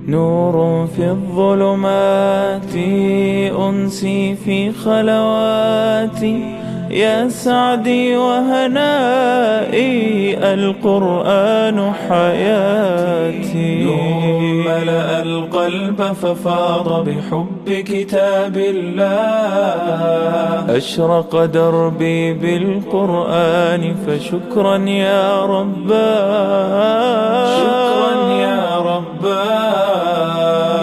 نور في الظلمات، أنسي في خلواتي، يا سعدي وهنائي، القرآن حياتي. نور ملأ القلب ففاض بحب كتاب الله، أشرق دربي بالقرآن فشكرا يا رباه، شكرا يا رباه.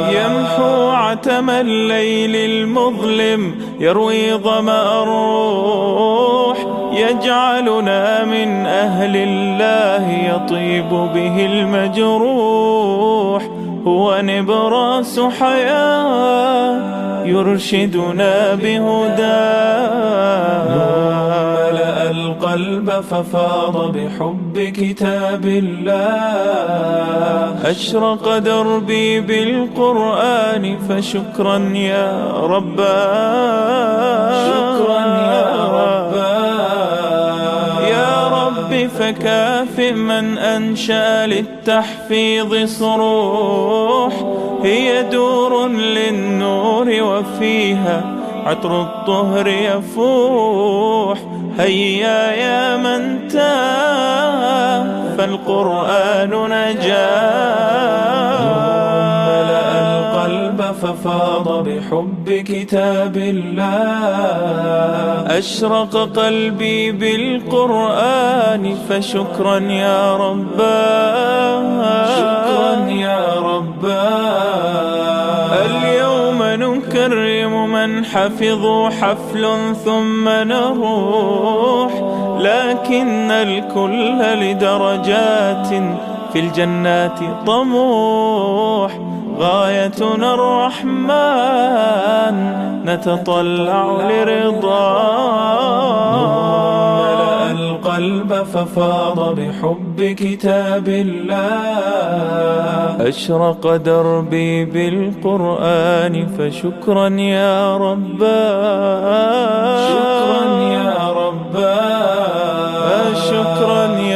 يمحو عتم الليل المظلم، يروي ظمأ الروح، يجعلنا من أهل الله، يطيب به المجروح. هو نبراس حياة يرشدنا بهداه، ملأ القلب ففاض بحب كتاب الله، أشرق دربي بالقرآن فشكرا يا رباه، شكرا يا رباه. يا رب فكافئ من أنشأ للتحفيظ صروح، هي دور للنور وفيها عطر الطهر يفوح. هيا يا من تاه فالقرآن نجاه، ملأ القلب ففاض بحب كتاب الله، أشرق قلبي بالقرآن فشكرا يا رباه، شكرا يا رباه. اليوم نكرم من حفظوا حفل ثم نروح، لكن الكل لدرجات في الجنات طموح. غايتنا الرحمن نتطلع لرضاه، ملأ القلب ففاض بحب كتاب الله، أشرق دربي بالقرآن فشكرا يا رباه، شكرا يا رباه، شكرا يا